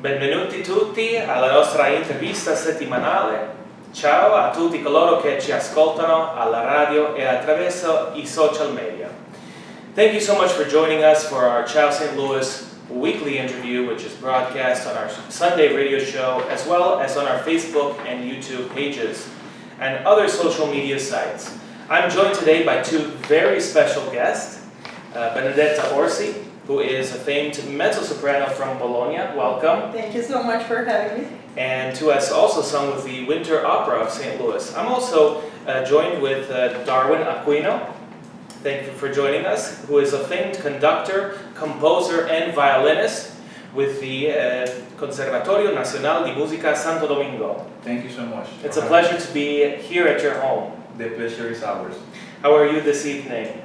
Benvenuti tutti alla nostra intervista settimanale. Ciao a tutti coloro che ci ascoltano alla radio e attraverso I social media. Thank you so much for joining us for our Ciao St. Louis weekly interview, which is broadcast on our Sunday radio show, as well as on our Facebook and YouTube pages, and other social media sites. I'm joined today by two very special guests, Benedetta Orsi, who is a famed mezzo-soprano from Bologna. Welcome. Thank you so much for having me. And who has also sung with the Winter Opera of St. Louis. I'm also joined with Darwin Aquino. Thank you for joining us, who is a famed conductor, composer, and violinist with the Conservatorio Nacional de Música Santo Domingo. Thank you so much. It's a pleasure to be here at your home. The pleasure is ours. How are you this evening?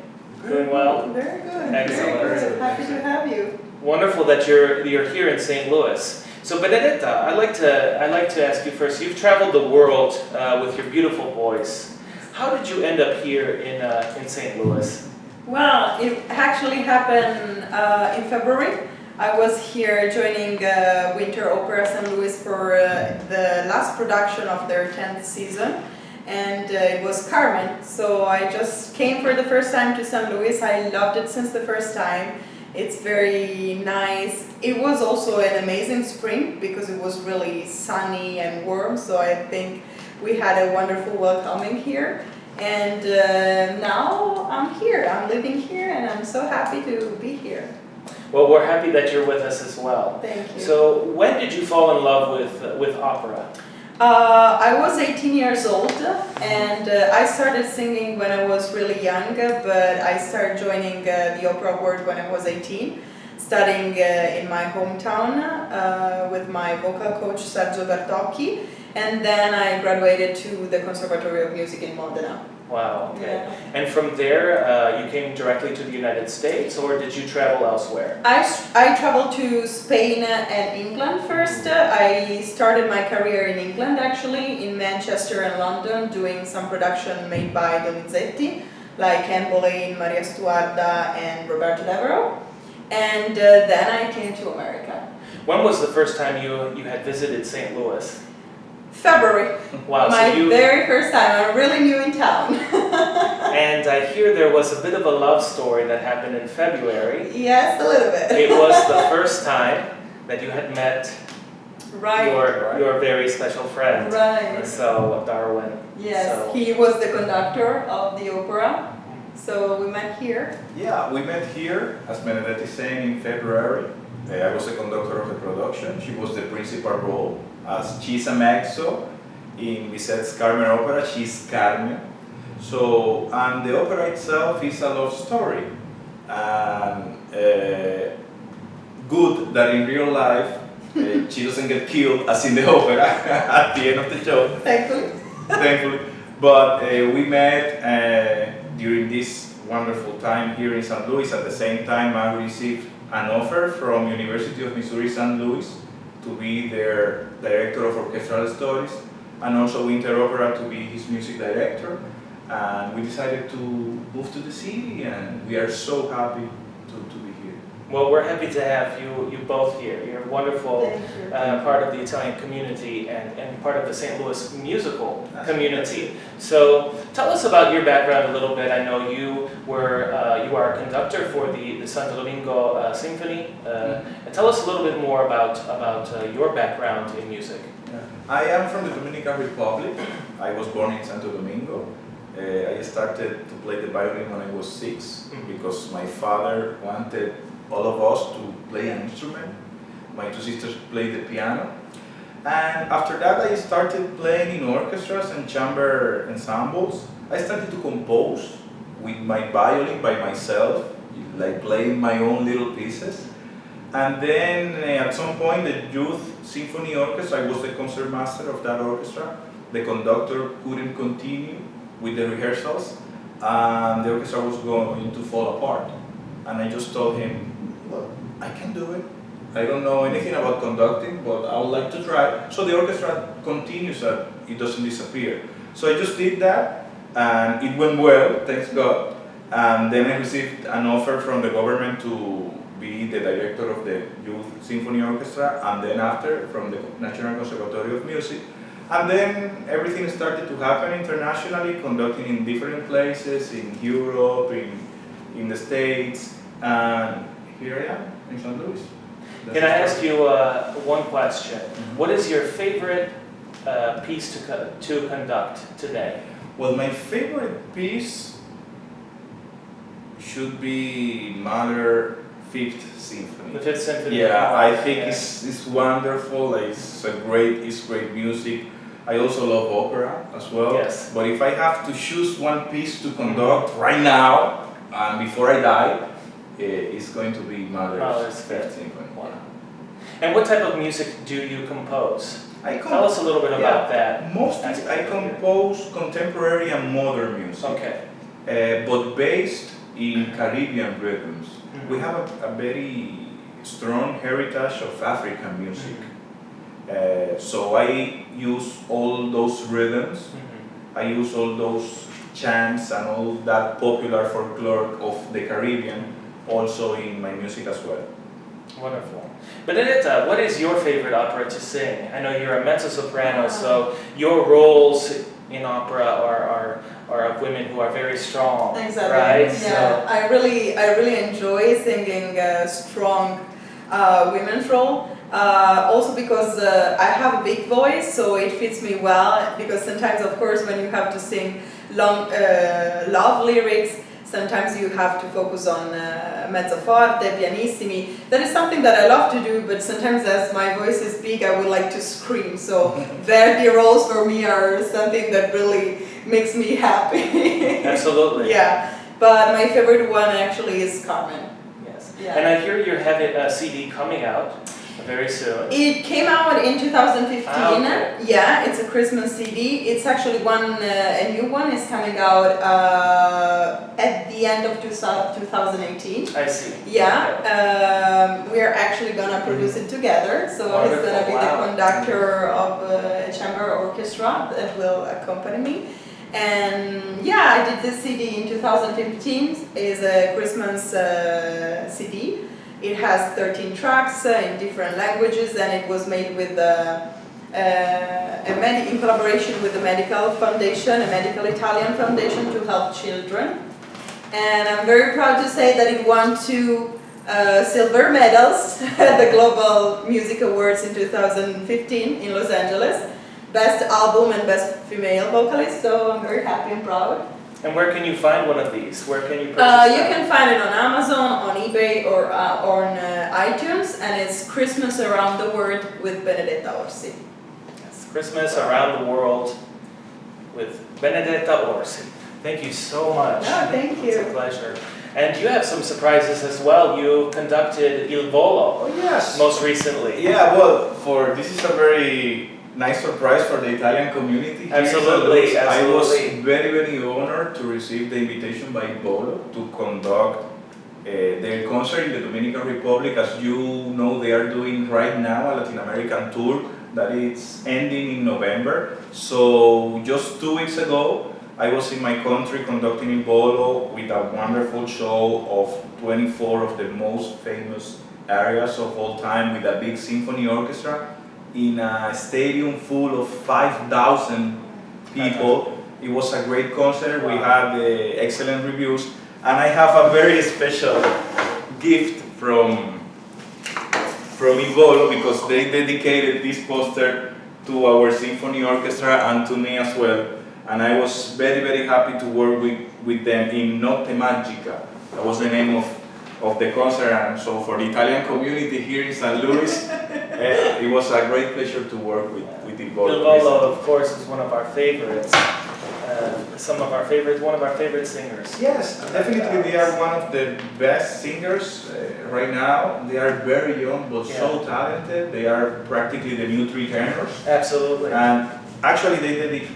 Doing well? Very good. Excellent. Very good. Happy to have you. Wonderful that you're here in St. Louis. So Benedetta, I'd like to ask you first. You've traveled the world with your beautiful voice. How did you end up here in St. Louis? Well, it actually happened in February. I was here joining Winter Opera St. Louis for the last production of their 10th season. And it was Carmen, so I just came for the first time to St. Louis. I loved it since the first time. It's very nice. It was also an amazing spring because it was really sunny and warm, so I think we had a wonderful welcoming here. And now I'm here, I'm living here, and I'm so happy to be here. Well, we're happy that you're with us as well. Thank you. So when did you fall in love with opera? I was 18 years old, and I started singing when I was really young, but I started joining the opera world when I was 18, studying in my hometown with my vocal coach Sergio Bertocchi, and then I graduated to the Conservatory of Music in Modena. Wow, okay. Yeah. And from there, you came directly to the United States, or did you travel elsewhere? I traveled to Spain and England first. I started my career in England actually, in Manchester and London, doing some production made by Donizetti, like Anne Boleyn, Maria Stuarda and Roberto Devereux. And then I came to America. When was the first time you had visited St. Louis? February. Wow, My so very first time. I'm really new in town. And I hear there was a bit of a love story that happened in February. Yes, a little bit. It was the first time that you had met Right. your very special friend. Right. So Darwin. Yes, So- he was the conductor of the opera. So we met here. Yeah, we met here, as Benedetta is saying, in February. I was the conductor of the production. She was the principal role. As she's a mezzo in Bizet's Carmen opera, she's Carmen. So, and the opera itself is a love story. And good that in real life she doesn't get killed as in the opera at the end of the show. Thankfully. Thankfully. But we met during this wonderful time here in St. Louis. At the same time, I received an offer from University of Missouri St. Louis to be their Director of Orchestral Studies, and also Winter Opera to be his music director. And we decided to move to the city, and we are so happy to be here. Well, we're happy to have you both here. You're a wonderful Thank you. part of the Italian community and part of the St. Louis musical community. So tell us about your background a little bit. I know you are a conductor for the Santo Domingo Symphony. And tell us a little bit more about your background in music. Yeah. I am from the Dominican Republic. I was born in Santo Domingo. I started to play the violin when I was 6 because my father wanted all of us to play an instrument. My two sisters played the piano. And after that I started playing in orchestras and chamber ensembles. I started to compose with my violin by myself, like playing my own little pieces. And then at some point the youth symphony orchestra, I was the concertmaster of that orchestra. The conductor couldn't continue with the rehearsals and the orchestra was going to fall apart. And I just told him, look, I can do it. I don't know anything about conducting, but I would like to try. So the orchestra continues, it doesn't disappear. So I just did that, and it went well, thanks God. And then I received an offer from the government to be the director of the Youth Symphony Orchestra, and then after from the National Conservatory of Music. And then everything started to happen internationally, conducting in different places, in Europe, in the States, and here I am in St. Louis. Can I ask you one question? What is your favorite piece to conduct today? Well, my favorite piece should be Mahler Fifth Symphony. The Fifth Symphony. Yeah, I think it's wonderful. It's great music. I also love opera as well. Yes. But if I have to choose one piece to conduct right now and before I die, it's going to be Mahler's Fifth Symphony. Wow. And what type of music do you compose? Tell us a little bit about that. Mostly I compose contemporary and modern music. Okay. But based in Caribbean rhythms. We have a very strong heritage of African music. So I use all those rhythms, I use all those chants and all that popular folklore of the Caribbean also in my music as well. Wonderful. Benedetta, what is your favorite opera to sing? I know you're a mezzo-soprano, so your roles in opera are of women who are very strong, exactly. Right? Yeah, so I really enjoy singing strong women's role. Also because I have a big voice, so it fits me well, because sometimes, of course, when you have to sing long love lyrics, sometimes you have to focus on mezzo forte, pianissimi. That is something that I love to do, but sometimes as my voice is big, I would like to scream. So Verdi roles for me are something that really makes me happy. Absolutely. Yeah, but my favorite one actually is Carmen. Yes. Yeah. And I hear you're having a CD coming out very soon. It came out in 2015. Okay. Yeah, it's a Christmas CD. It's actually a new one is coming out at the end of 2018. I see. Yeah, okay. We are actually gonna produce it together. So Wonderful. he's gonna be the conductor of a chamber orchestra that will accompany me. And yeah, I did this CD in 2015. It's a Christmas CD. It has 13 tracks in different languages, and it was made with in collaboration with the medical foundation, a medical Italian foundation to help children. And I'm very proud to say that it won 2 silver medals at the Global Music Awards in 2015 in Los Angeles. Best album and best female vocalist, so I'm very happy and proud. And where can you find one of these? Where can you purchase You them? can find it on Amazon, on eBay, or on iTunes, and it's Christmas Around the World with Benedetta Orsi. Yes, Christmas Around the World with Benedetta Orsi. Thank you so much. No, thank you. It's a pleasure. And you have some surprises as well. You conducted Il Volo most recently. Yeah, well, this is a very nice surprise for the Italian community. Absolutely, I was absolutely. very, very honored to receive the invitation by Bolo to conduct their concert in the Dominican Republic. As you know, they are doing right now a Latin American tour that is ending in November. So just 2 weeks ago, I was in my country conducting in Bolo with a wonderful show of 24 of the most famous arias of all time with a big symphony orchestra in a stadium full of 5,000 people. It was a great concert. We had excellent reviews, and I have a very special gift from Ivolo, because they dedicated this poster to our symphony orchestra and to me as well. And I was very, very happy to work with them in Notte Magica. That was the name of the concert, and so for the Italian community here in St. Louis, it was a great pleasure to work with Ivolo. Il Volo, of course, is one of our favorites. One of our favorite singers. Yes, definitely they are one of the best singers right now. They are very young but so talented. They are practically the new three tenors. Absolutely. And actually they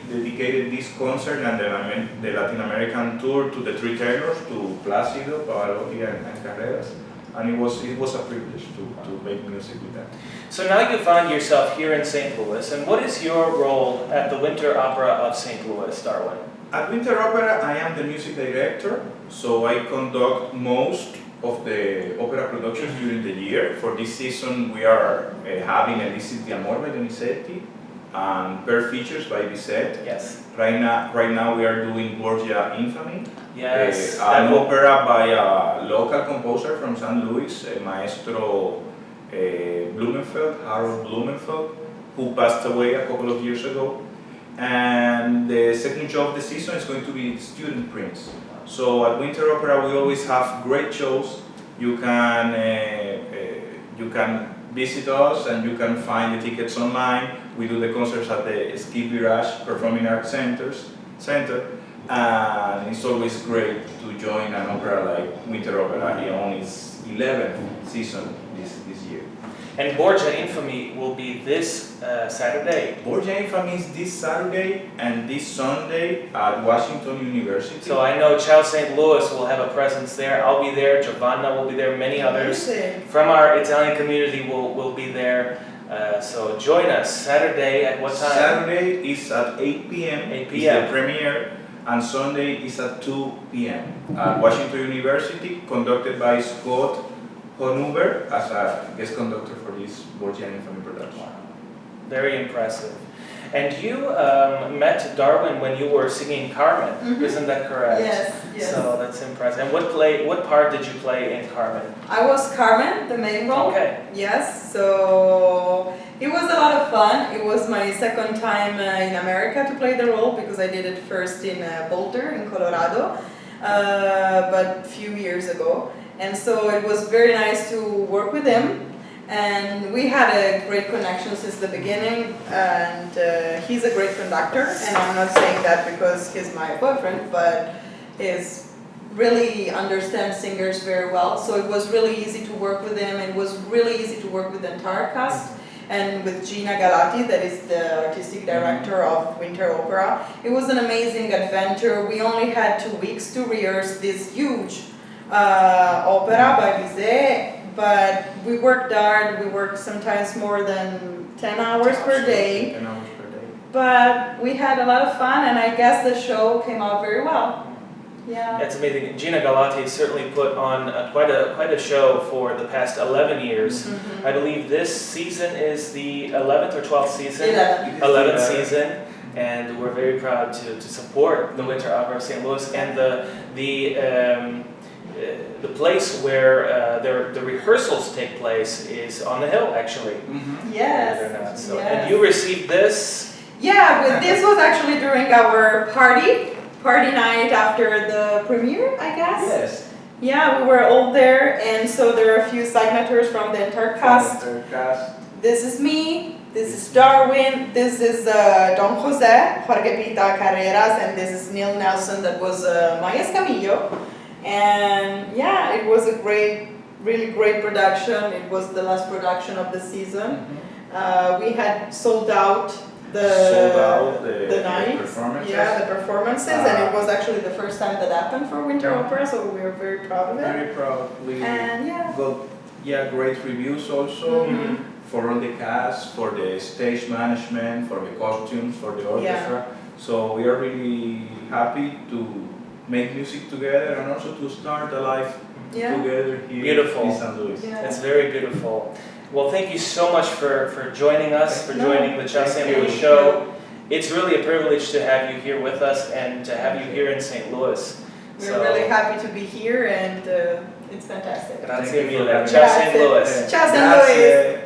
dedicated this concert and the Latin American tour to the three tenors, to Plácido, Pavarotti and Carreras. And it was a privilege to make music with them. So now you find yourself here in St. Louis, and what is your role at the Winter Opera of St. Louis, Darwin? At Winter Opera, I am the music director, so I conduct most of the opera productions during the year. For this season, we are having Elisir di Amor by Donizetti and Pearl Features by Bizet. Yes. Right now we are doing Borgia Infamy, Yes. an opera by a local composer from St. Louis, Maestro Blumenfeld, Harold Blumenfeld, who passed away a couple of years ago. And the second show of the season is going to be Student Prince. So at Winter Opera we always have great shows. You can visit us and you can find the tickets online. We do the concerts at the Ski Virage Performing Arts Center, and it's always great to join an opera like Winter Opera. It on its 11th season this year. And Borgia Infamy will be this Saturday. Borgia Infamy is this Saturday and this Sunday at Washington University. So I know Ciao St. Louis will have a presence there. I'll be there. Giovanna will be there. Many others from our Italian community will be there. So join us Saturday at what time? Saturday is at 8 p.m. 8 p.m. is the premiere, and Sunday is at 2 p.m. at Washington University, conducted by Scott Honuber as a guest conductor for this Borgia Infamy production. Wow. Very impressive. And you met Darwin when you were singing Carmen, isn't that correct? Yes, yes. So that's impressive. And what part did you play in Carmen? I was Carmen, the main role. Okay. Yes, so it was a lot of fun. It was my second time in America to play the role because I did it first in Boulder, in Colorado, but a few years ago. And so it was very nice to work with him. And we had a great connection since the beginning, and he's a great conductor, and I'm not saying that because he's my boyfriend, but he's really understands singers very well, so it was really easy to work with him. It was really easy to work with the entire cast, and with Gina Galati, that is the artistic director of Winter Opera. It was an amazing adventure. We only had 2 weeks to rehearse this huge opera by Bizet. But we worked hard. We worked sometimes more than 10 hours per day. 10 hours per day. But we had a lot of fun, and I guess the show came out very well. Yeah. That's amazing. Gina Galati certainly put on quite a show for the past 11 years. I believe this season is the 11th or 12th season. 11th season. And we're very proud to support the Winter Opera of St. Louis, and the place where the rehearsals take place is on the hill, actually. Yes. So, yes. And you received this? Yeah, but this was actually during our party night after the premiere, I guess. Yes. Yeah, we were all there, and so there are a few signatures from the entire cast. This is me, this is Darwin, this is Don Jose, Jorge Pita Carreras, and this is Neil Nelson, that was Maya Escamillo. And yeah, it was a really great production. It was the last production of the season. We had sold out the night. Performances. Yeah, the performances, and it was actually the first time that happened for Winter Opera, so we were very proud of it. Very proud. We And got great reviews also for all the cast, for the stage management, for the costumes, for the orchestra. So we are really happy to make music together and also to start a life together here in St. Louis. Yeah. It's very beautiful. Well, thank you so much for joining us, for joining the Ciao St. Louis show. It's really a privilege to have you here with us and to have you here in St. Louis. We're really happy to be here, and it's fantastic. Grazie mille. Ciao St. Louis. Ciao St. Louis.